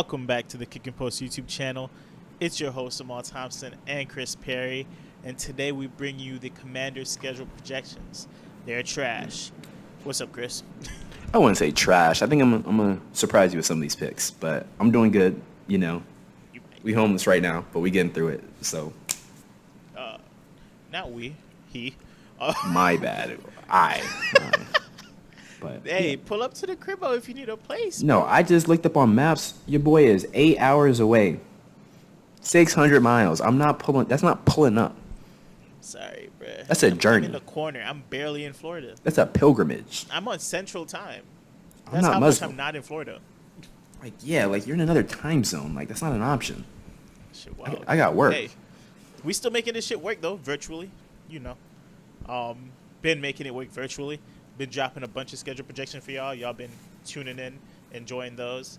Welcome back to the KickNPost YouTube channel. It's your host, Amal and Kris Perry, and today we bring you the Commanders' schedule projections. They're trash. What's up, Kris? I wouldn't say trash. I think I'm going to surprise you with some of these picks, but I'm doing good, you know. We homeless right now, but we getting through it, so. Not we. He. My bad. But, hey, yeah. Pull up to the cribbo if you need a place. No, I just looked up on maps. Your boy is 8 hours away. 600 miles. I'm not pulling. That's not pulling up. Sorry, bruh. That's a journey. I'm in the corner. I'm barely in Florida. That's a pilgrimage. I'm on Central Time. I'm That's not how Muslim. much I'm not in Florida. Like, yeah, like you're in another time zone. Like, that's not an option. Shit, wild. I got work. Hey, we still making this shit work, though, virtually. You know. Been making it work virtually. Been dropping a bunch of schedule projection for y'all. Y'all been tuning in, enjoying those.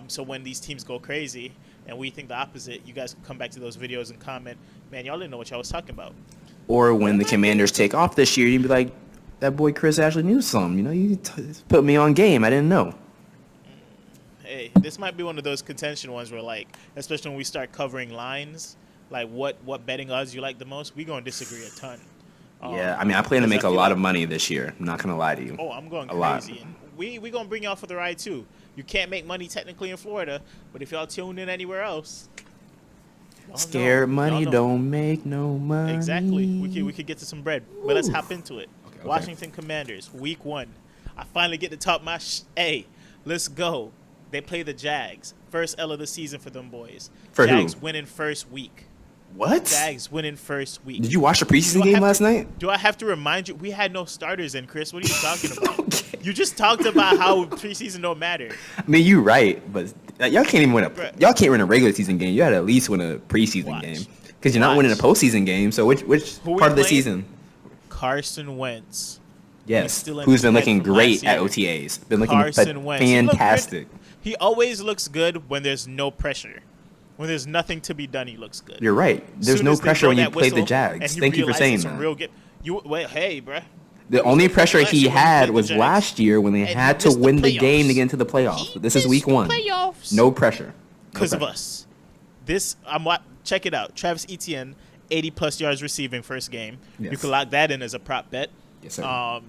So when these teams go crazy and we think the opposite, you guys can come back to those videos and comment, man, y'all didn't know what y'all was talking about. Or when the Commanders take off this year, you'd be like, that boy Kris actually knew something. You know, you put me on game. I didn't know. Hey, this might be one of those contention ones where, like, especially when we start covering lines, like what betting odds you like the most, we going to disagree a ton. Yeah, I mean, I plan to make a lot of money this year. I'm not going to lie to you. Oh, I'm going a lot. crazy. And we going to bring y'all for the ride, too. You can't make money technically in Florida, but if y'all tune in anywhere else. Scared money don't make no money. Exactly. We could get to some bread. But let's hop into it. Okay. Washington Commanders, week 1. I finally get to talk my hey, let's go. They play the Jags. First L of the season for them boys. For Jags who? winning first week. What? Jags winning first week. Did you watch the preseason game last night? Do I have to remind you? We had no starters in, Kris. What are you talking about? Okay. You just talked about how preseason don't matter. I mean, you're right, but y'all can't even y'all can't win a regular season game. You had to at least win a preseason game because you're not winning a postseason game. So which part of the season? Carson Wentz. Yes, who's been looking great at OTAs. Been looking fantastic. He always looks good when there's no pressure. When there's nothing to be done, he looks good. You're right. There's no pressure when you play the Jags. Thank you for saying that. Hey, bruh. The only pressure he had was last year when they had to win the game to get into the playoffs. But this is week 1. No pressure. Because of us. Check it out. Travis Etienne, 80-plus yards receiving first game. Yes. You can lock that in as a prop bet. Yes, sir.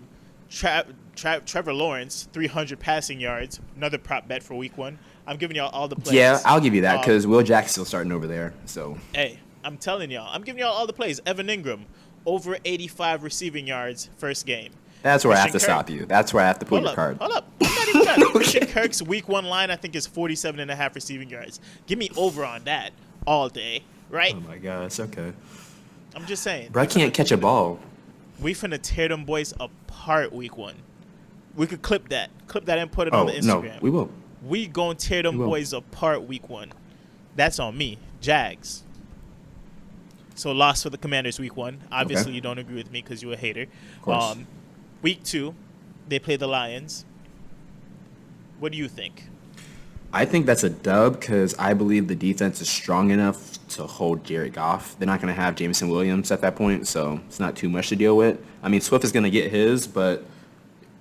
Trevor Lawrence, 300 passing yards. Another prop bet for week 1. I'm giving y'all all the plays. Yeah, I'll give you that because Will Jackson's still starting over there. So hey, I'm telling y'all. I'm giving y'all all the plays. Evan Ingram, over 85 receiving yards first game. That's where I have to stop you. That's where I have to pull your card. Hold up. I'm not even done. Christian Kirk's week 1 line, I think, is 47.5 receiving yards. Give me over on that all day, right? Oh, my gosh. Okay. I'm just saying. Bro, I can't catch a ball. We finna tear them boys apart week 1. We could clip that. Clip that and put it on the Instagram. No, we will. We gonna tear them boys apart week 1. That's on me. Jags. So loss for the Commanders week 1. Obviously, you don't agree with me because you're a hater. Of course. Week 2, they play the Lions. What do you think? I think that's a dub because I believe the defense is strong enough to hold Jared Goff. They're not going to have Jameson Williams at that point, so it's not too much to deal with. I mean, Swift is going to get his, but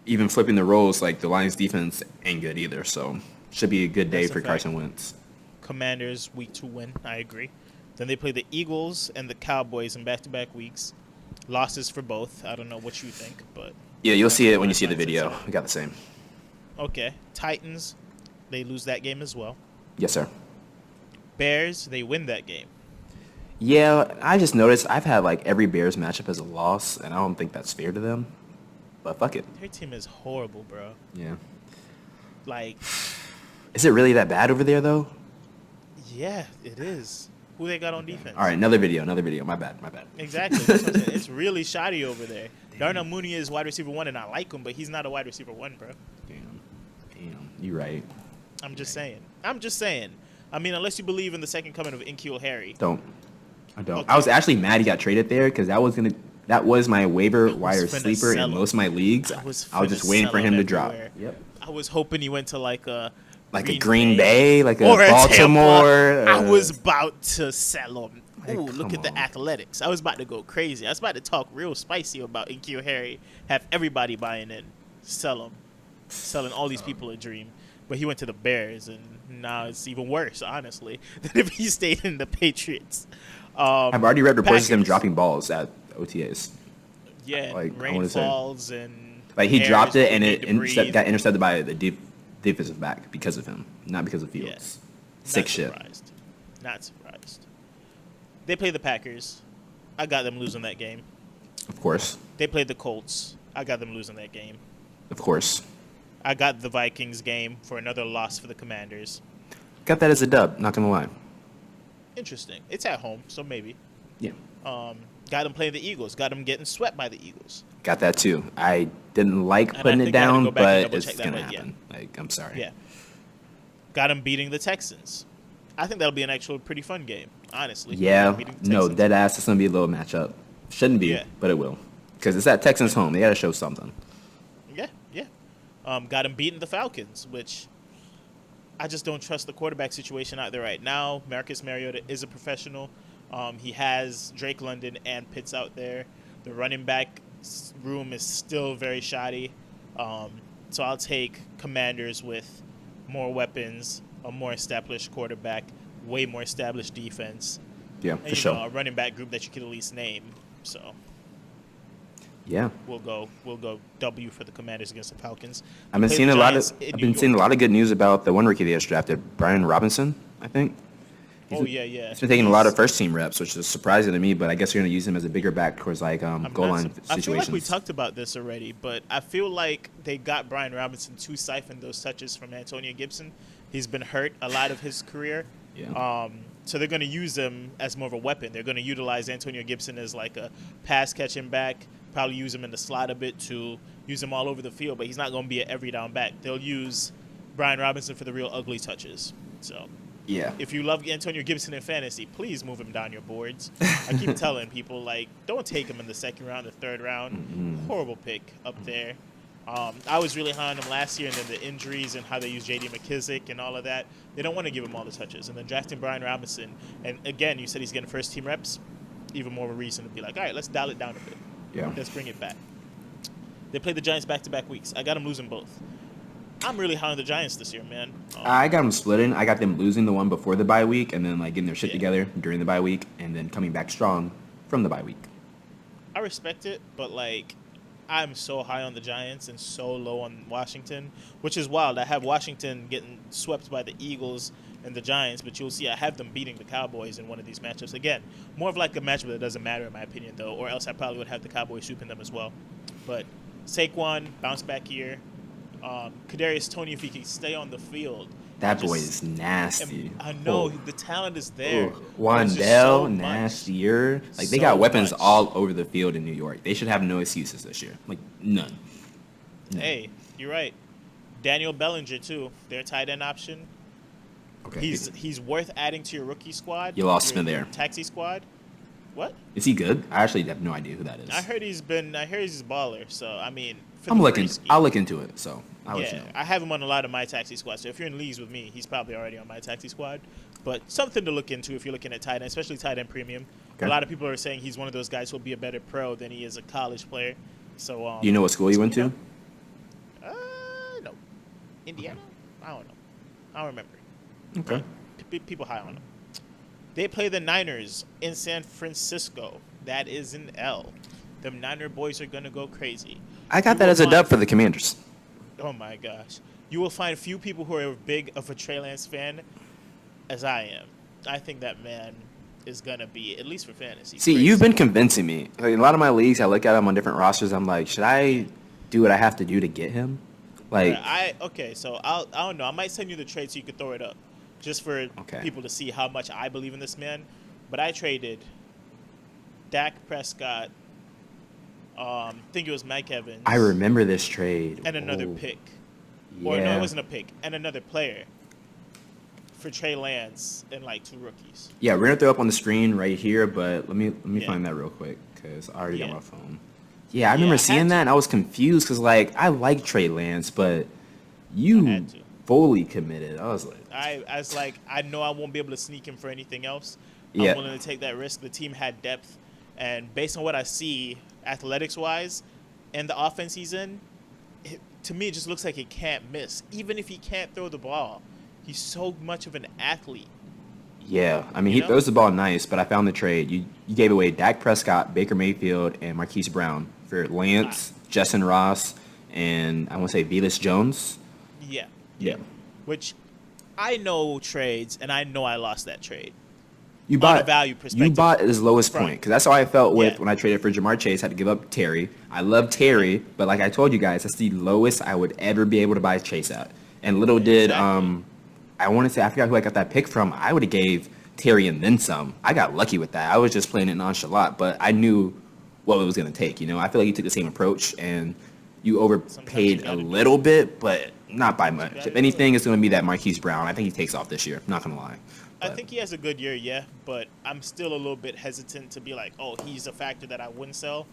even flipping the roles, like the Lions defense ain't good either, so should be a good day for Carson Wentz. Commanders week 2 win, I agree. Then they play the Eagles and the Cowboys in back-to-back weeks. Losses for both. I don't know what you think, but yeah, you'll see it when you see the video. We got the same. Okay, Titans, they lose that game as well. Yes, sir. Bears, they win that game. Yeah, I just noticed I've had like every Bears matchup as a loss, and I don't think that's fair to them. But fuck it. Their team is horrible, bro. Yeah. Like, is it really that bad over there, though? Yeah, it is. Who they got on defense? All right, another video. My bad. Exactly. That's what I'm saying. It's really shoddy over there. Darnell Mooney is wide receiver 1, and I like him, but he's not a wide receiver 1, bro. Damn. You're right. I'm just saying. I mean, unless you believe in the second coming of N'Keal Harry. I don't. Okay. I was actually mad he got traded there because that was my waiver wire sleeper in most of my leagues. I was just waiting for him to drop. Yep. I was hoping he went to like a Green Bay, like a Baltimore. I was about to sell him. Ooh, look at the athletics. I was about to go crazy. I was about to talk real spicy about N'Keal Harry. Have everybody buying in. Sell him. Selling all these people a dream. but he went to the Bears, and now it's even worse, honestly, than if he stayed in the Patriots. I've already read reports of him Packers. dropping balls at OTAs. Yeah, Like, I rain wanna say- falls and Like he air dropped is it and what we it need to breathe. got intercepted by the defensive back because of him, not because of Fields. Sick Not shit. surprised. Not surprised. They play the Packers. I got them losing that game. Of course. They played the Colts. I got them losing that game. Of course. I got the Vikings game for another loss for the Commanders. Got that as a dub, not going to lie. Interesting. It's at home, so maybe. Yeah. Got them playing the Eagles. Got them getting swept by the Eagles. Got that too. I didn't like And I putting it think I had to down, go back and but double it's check that, going to but yeah. happen. Like, I'm sorry. Yeah. Got them beating the Texans. I think that'll be an actual pretty fun game, honestly. Yeah. Beating the No, Texans. dead ass. It's going to be a little matchup. Shouldn't be, Yeah. but it will. Because it's at Texans home. They got to show something. Yeah, yeah. Got him beating the Falcons, which I just don't trust the quarterback situation out there right now. Marcus Mariota is a professional. He has Drake London and Pitts out there. The running back room is still very shoddy. So I'll take Commanders with more weapons, a more established quarterback, way more established defense, Yeah, and for sure. a running back group that you could at least name. So Yeah. we'll go W for the Commanders against the Falcons. I've been Play seeing the a lot Giants of in I've New been seeing a York. lot of good news about the one rookie they just drafted, Brian Robinson, I think. Oh yeah, yeah. He's been taking a lot of first team reps, which is surprising to me, but I guess you're going to use him as a bigger back towards like goal line I feel like we situations. talked about this already, but I feel like they got Brian Robinson to siphon those touches from Antonio Gibson. He's been hurt a lot of his career. Yeah. So they're going to use him as more of a weapon. They're going to utilize Antonio Gibson as like a pass catching back, probably use him in the slot a bit to use him all over the field, but he's not going to be an every down back. They'll use Brian Robinson for the real ugly touches. So Yeah. if you love Antonio Gibson in fantasy, please move him down your boards. I keep telling people, like, don't take him in the second round, the third round. Mm-hmm. Horrible pick up there. I was really high on him last year, and then the injuries and how they use J.D. McKissick and all of that, they don't want to give him all the touches. And then drafting Brian Robinson, and again, you said he's getting first-team reps, even more of a reason to be like, all right, let's dial it down a bit. Yeah. Let's bring it back. They play the Giants back-to-back weeks. I got them losing both. I'm really high on the Giants this year, man. I got them splitting. I got them losing the one before the bye week and then like getting their shit Yeah. together during the bye week and then coming back strong from the bye week. I respect it, but like I'm so high on the Giants and so low on Washington, which is wild. I have Washington getting swept by the Eagles and the Giants, but you'll see I have them beating the Cowboys in one of these matchups. Again, more of like a matchup that doesn't matter in my opinion, though, or else I probably would have the Cowboys sweeping them as well. But Saquon, bounce back here. Kadarius Toney, if he can stay on the field. That just- boy is nasty. I know, Oh. the talent is there. Oh. There's just Wandell, so much. nastier. Like they So got weapons much. all over the field in New York. They should have no excuses this year. Like none. Hey, you're right. Daniel Bellinger too. Their tight end option. Okay. He's worth adding to your rookie squad. You lost your him there. Taxi squad. What? Is he good? I actually have no idea who that is. I heard he's a baller. So I mean, for I'm the looking. free ski- I'll look into it. So I'll let you Yeah, know. I have him on a lot of my taxi squad. So if you're in leagues with me, he's probably already on my taxi squad. But something to look into if you're looking at tight end, especially tight end premium. Okay. A lot of people are saying he's one of those guys who'll be a better pro than he is a college player. So Do you know what school you went to? No, Indiana. I don't know. I don't remember. Okay. People high on them. They play the Niners in San Francisco. That is an L. Them Niner boys are gonna go crazy. I got You that will as a find- dub for the Commanders. Oh my gosh. You will find few people who are big of a Trey Lance fan as I am. I think that man is gonna be, at least for fantasy. See, crazy. you've been convincing me. Like, in a lot of my leagues, I look at him on different rosters. I'm like, should I do what I have to do to get him? Like, So I don't know. I might send you the trade so you could throw it up, just for Okay. people to see how much I believe in this man. But I traded Dak Prescott. I think it was Mike Evans. I remember this trade. And another Oh, pick. Yeah. Or no, it wasn't a pick. And another player for Trey Lance and like two rookies. Yeah, we're gonna throw up on the screen right here, but let me Yeah. find that real quick because I already Yeah. got my phone. Yeah, I remember I had seeing to. that and I was confused because like I like Trey Lance, but I you had to. fully committed. I was like, I was like, I know I won't be able to sneak him for anything else. Yeah. I'm willing to take that risk. The team had depth, and based on what I see, athletics-wise, and the offense he's in, to me, it just looks like he can't miss. Even if he can't throw the ball, he's so much of an athlete. Yeah, I mean, You he know? throws the ball nice, but I found the trade. You gave away Dak Prescott, Baker Mayfield, and Marquise Brown for Lance, Justin Ross, and I want to say Velus Jones. Yeah. Yeah. Which I know trades, and I know I lost that trade. You On a bought value You perspective bought at his lowest from- point because that's how I felt with Yeah. when I traded for Jamar Chase. Had to give up Terry. I love Terry, but like I told you guys, that's the lowest I would ever be able to buy Chase at. And little did Exactly. I want to say I forgot who I got that pick from. I would have gave Terry and then some. I got lucky with that. I was just playing it nonchalant, but I knew what it was going to take. You know, I feel like you took the same approach and you overpaid a gotta do little bit, but not by much. gotta If do anything, it's going to be that Marquise Brown. I think he takes off this year. Not going to lie. I think he has a good year, yeah, but I'm still a little bit hesitant to be like, oh, he's a factor that I wouldn't sell.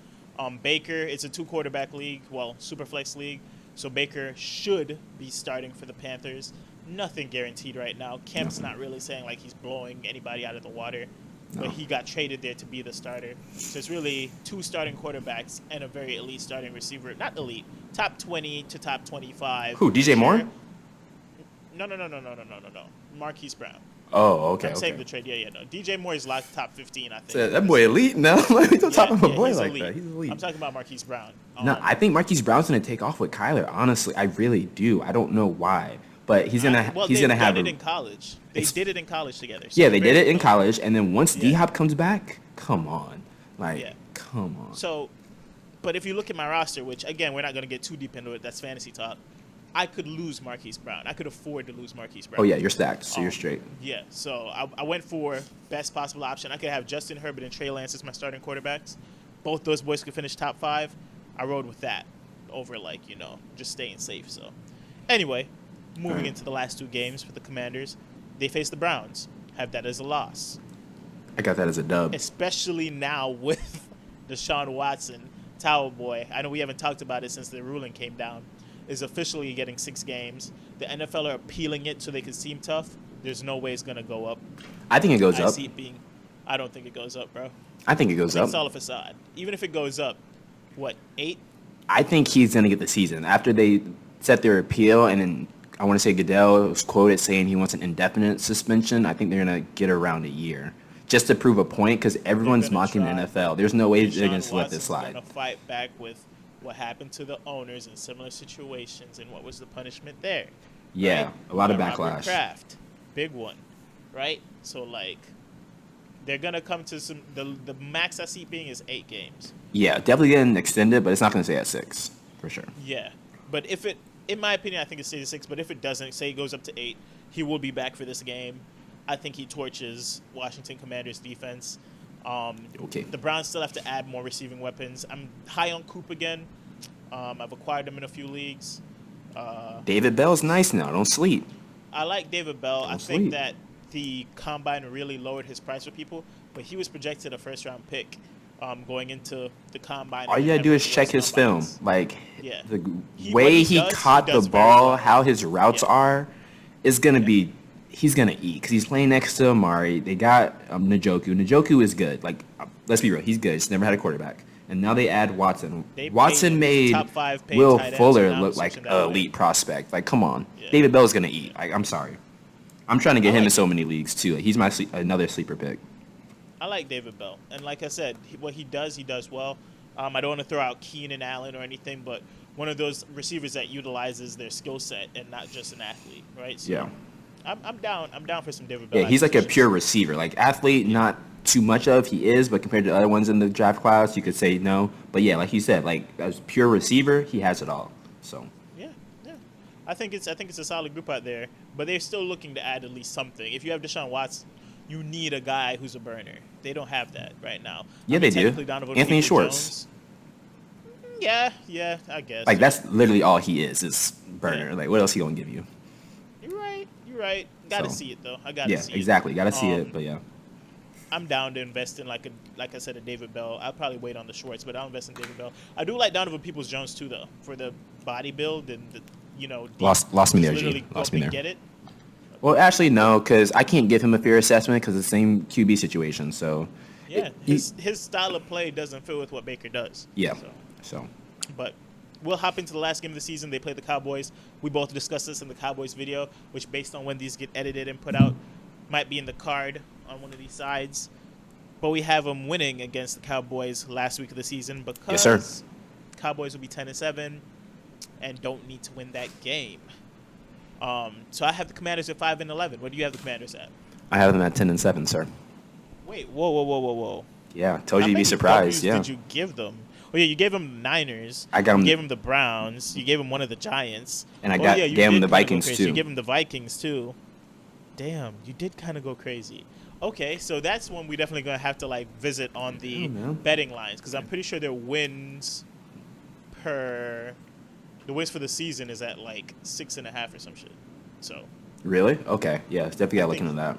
Baker, it's a 2-quarterback league, well, super flex league, so Baker should be starting for the Panthers. Nothing guaranteed right now. Kemp's not really saying like he's blowing anybody out of the water, but he got traded there to be the starter. So it's really 2 starting quarterbacks and a very elite starting receiver. Not elite, top 20 to top 25. Who, DJ Moore? No. Marquise Brown. Oh, okay. I'm saying the Okay. trade. Yeah. No. DJ Moore is locked top 15, I think. So that boy elite now. Like, we don't talk about a boy he's like elite. that. He's elite. I'm talking about Marquise Brown. No, I think Marquise Brown's gonna take off with Kyler. Honestly, I really do. I don't know why, but he's gonna have done a, it in college. They did it in college together. So yeah, they did very it in familiar. college, and then once Yeah. D Hop comes back, come on, like Yeah. come on. So, but if you look at my roster, which again we're not going to get too deep into it, that's fantasy talk. I could lose Marquise Brown. I could afford to lose Marquise Brown. Oh yeah, you're stacked, so you're straight. Yeah, so I went for best possible option. I could have Justin Herbert and Trey Lance as my starting quarterbacks. Both those boys could finish top 5. I rode with that over just staying safe. So anyway, moving into the last 2 games for the Commanders, they face the Browns. Have that as a loss, I got that as a dub. especially now with Deshaun Watson, Towel Boy. I know we haven't talked about it since the ruling came down. Is officially getting 6 games. The NFL are appealing it so they can seem tough. There's no way it's gonna go up. I think it goes I up. see it being. I don't think it goes up, bro. I think it goes It's up. all a facade. Even if it goes up, what 8? I think he's gonna get the season after they set their appeal, and then I want to say Goodell was quoted saying he wants an indefinite suspension. I think they're gonna get around a year just to prove a point because everyone's gonna mocking try. the NFL. There's no way they're gonna Deshaun let this Watson's slide. gonna fight back with what happened to the owners in similar situations and what was the punishment there. Yeah, right? a lot of Robert backlash. Kraft, big one, right? So they're gonna come to some. The max I see being is 8 games. Yeah, definitely getting extended, but it's not gonna stay at 6 for sure. Yeah, but if it, in my opinion, I think it stays at 6. But if it doesn't, say it goes up to 8, he will be back for this game. I think he torches Washington Commanders defense. Okay. The Browns still have to add more receiving weapons. I'm high on Coop again. I've acquired him in a few leagues. David Bell's nice now. Don't sleep. I like David Bell. I Don't think sleep. that the combine really lowered his price for people, but he was projected a first-round pick going into the combine. All and you gotta do is everyone check else his film. combines. Like Yeah. the What way he he does, caught he the does very ball, well. how his routes Yeah. are, is gonna be. He's gonna eat because he's playing next to Amari. They got Njoku. Njoku is good. Like let's be real, he's good. He's never had a quarterback, and now they add Watson. They Watson paid made top 5 paid Will tight ends, Fuller and now look I'm like switching an that way. elite prospect. Like come on, Yeah. David Bell's gonna eat. Like I'm sorry, I'm trying to get I him in like so many leagues too. Like, he's my another sleeper pick. I like David Bell, and like I said, what he does well. I don't want to throw out Keenan Allen or anything, but one of those receivers that utilizes their skill set and not just an athlete, right? So Yeah. I'm down. I'm down for some David Bell. Yeah, he's like a acquisitions. pure receiver. Like athlete, not too much of he is, but compared to other ones in the draft class, you could say no. But yeah, like you said, like as pure receiver, he has it all. So Yeah. I think it's a solid group out there, but they're still looking to add at least something. If you have Deshaun Watson, you need a guy who's a burner. They don't have that right now. Yeah, they do. technically Donovan Anthony Peoples-Jones- Schwartz. Yeah, I guess. like that's literally all he is burner. Yeah. Like what else he gonna give you? You're right. Gotta So, see it though. I gotta Yeah, see exactly. Got to see Um, it, but yeah. I'm down to invest in like I said, a David Bell. I'll probably wait on the Schwartz, but I'll invest in David Bell. I do like Donovan Peoples-Jones too, though, for the body build and the Lost me there, G. literally go Lost up me and there. get it. Well, actually, no, because I can't give him a fair assessment because the same QB situation. So Yeah, he- his style of play doesn't fit with what Baker does. yeah. So, So but we'll hop into the last game of the season. They play the Cowboys. We both discussed this in the Cowboys video, which based on when these get edited and put out, might be in the card on one of these sides. But we have them winning against the Cowboys last week of the season because Yes, sir. Cowboys will be 10-7 and don't need to win that game. So I have the Commanders at 5-11. What do you have the Commanders at? I have them at 10-7, sir. Wait, whoa. Yeah, told How you you'd be many surprised. W's Yeah. did you give them? Oh, yeah, you gave them the Niners. I got 'em- You gave them the Browns. You gave them one of the Giants. And I Oh, got yeah, you gave 'em did the kinda go Vikings, crazy. too. You gave them the Vikings, too. Damn, you did kind of go crazy. Okay, so that's one we definitely going to have to, like, visit on the Yeah, man. betting lines because I'm pretty sure their wins per... The wins for the season is at, like, 6.5 or some shit. So, Really? Okay. Yeah, definitely got to look think- into that.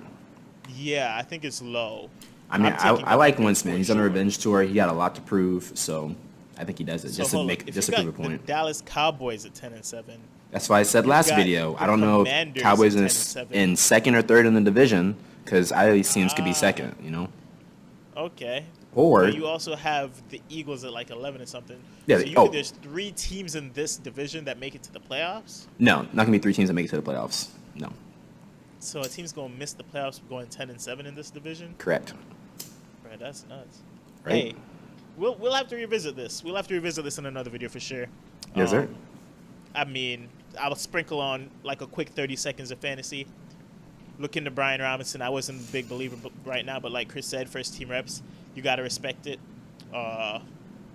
yeah, I think it's low. I mean, I'm taking I like the Wentz, for man. He's on a sure. revenge tour. He got a lot to prove, so I think he does it So just to hold make on. If just you to prove a got point. the Dallas Cowboys at 10-7. That's why I said You've last got video. the I don't know if Commanders Cowboys at in 10-7. second or third in the division because I always seems could be second. You know, Okay. or But you also have the Eagles at like 11 or something. Yeah, So there's 3 teams in this division that make it to the playoffs. no, not gonna be 3 teams that make it to the playoffs. No, So a team's gonna miss the playoffs going 10-7 in this division. correct. Bro, that's nuts. Right. Hey, we'll have to revisit this. We'll have to revisit this in another video for sure. Yes, sir. I mean, I'll sprinkle on like a quick 30 seconds of fantasy. Look into Brian Robinson. I wasn't a big believer right now, but like Kris said, first team reps, you got to respect it.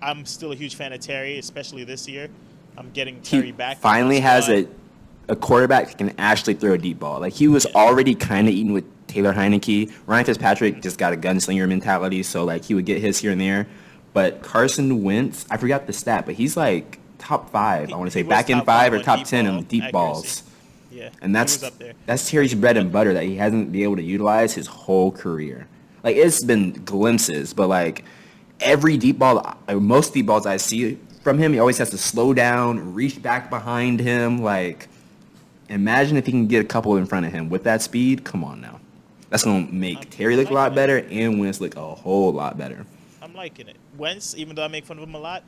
I'm still a huge fan of Terry, especially this year. I'm getting Terry He back. finally has a quarterback that can actually throw a deep ball. Like he was already kind of eating with Taylor Heineke. Ryan Fitzpatrick just got a gunslinger mentality, so like he would get his here and there. But Carson Wentz, I forgot the stat, but he's like top 5. I want to say He was back in top 5 or on top deep 10 ball in deep accuracy. balls. Yeah, And he was up there. that's Terry's bread and butter that he hasn't been able to utilize his whole career. Like it's been glimpses, but like every deep ball, most deep balls I see from him, he always has to slow down, reach back behind him. Like imagine if he can get a couple in front of him with that speed. Come on now, that's gonna make Terry look a lot better and Wentz look a whole lot better. I'm liking it. Wentz, even though I make fun of him a lot,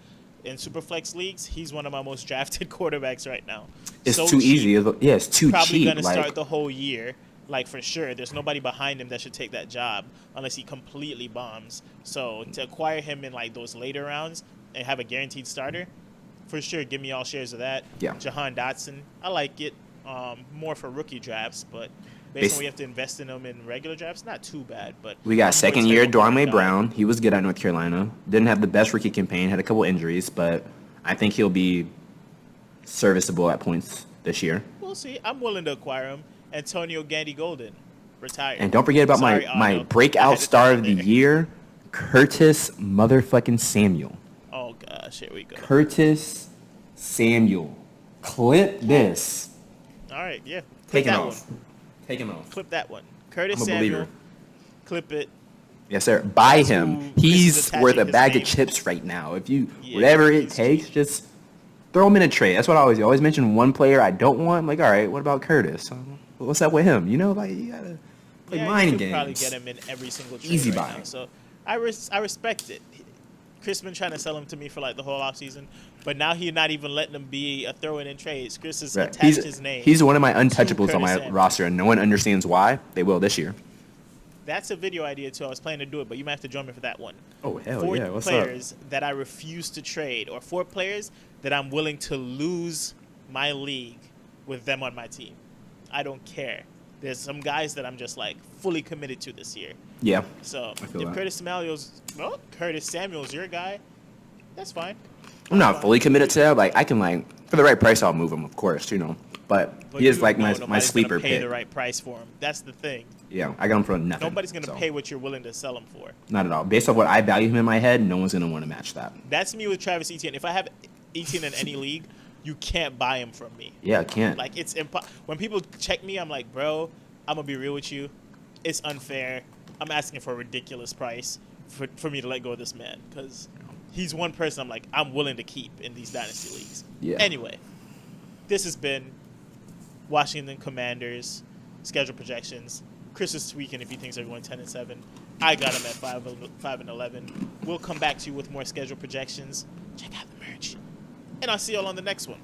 in Superflex leagues, he's one of my most drafted quarterbacks right now. It's So too cheap. easy. Yeah, it's too Probably cheap. going to Like start the whole year, like for sure. There's nobody behind him that should take that job unless he completely bombs. So to acquire him in like those later rounds and have a guaranteed starter, for sure, give me all shares of that. Yeah. Jahan Dotson, I like it. More for rookie drafts, but based on we have to invest in them in regular drafts, not too bad. But we got I'm more second year excited for Dwayne that. Brown. He was good at North Carolina. Didn't have the best rookie campaign. Had a couple injuries, but I think he'll be serviceable at points this year. We'll see. I'm willing to acquire him. Antonio Gandy Golden, retired. And don't forget about Sorry, my Otto. I breakout had to star throw of it the there. year, Curtis motherfucking Samuel. Oh gosh, here we go. Curtis Samuel. Clip this. All right, yeah. Clip Take him that off. one. Take him off. Clip that one. Curtis I'm a Samuel. believer. Clip it. Yes, sir. Buy That's him. who Kris is He's attaching worth a his bag name of chips right now. If you Yeah, whatever it he's takes, cheap. just throw him in a trade. That's what I always do. I always mention one player I don't want. I'm like, all right, what about Curtis? What's up with him? You know, like you gotta play Yeah, mind you could games. probably get him in every single trade Easy right buy. now. So I respect it. Chris been trying to sell him to me for like the whole offseason, but now he's not even letting him be a throw-in in trades. Chris has Right. attached his name. He's one of my untouchables on Curtis my Samuel. roster, and no one understands why. They will this year. That's a video idea too. I was planning to do it, but you might have to join me for that one. Oh, hell 4 yeah. What's up? players that I refuse to trade, or 4 players that I'm willing to lose my league with them on my team. I don't care. There's some guys that I'm just like fully committed to this year. Yeah. So if feel that. Curtis Samuel's your guy, that's fine. I'm not fully committed to that. Like, I can, like, for the right price, I'll move him, of course, you know. But he is, you like, know my nobody's sleeper gonna pay pick. the right price for him. That's the thing. Yeah, I got him for nothing. Nobody's gonna so. pay what you're willing to sell him for. Not at all. Based on what I value him in my head, no one's going to want to match that. That's me with Travis Etienne. If I have Etienne in any league, you can't buy him from me. Yeah, I can't. Like it's when people check me, I'm like, bro, I'm gonna be real with you. It's unfair. I'm asking for a ridiculous price for me to let go of this man because he's one person I'm willing to keep in these dynasty leagues. Yeah. Anyway, this has been Washington Commanders schedule projections. Kris is tweaking if he thinks they're going 10-7. I got him at 5-11. We'll come back to you with more schedule projections. Check out the merch. and I'll see y'all on the next one.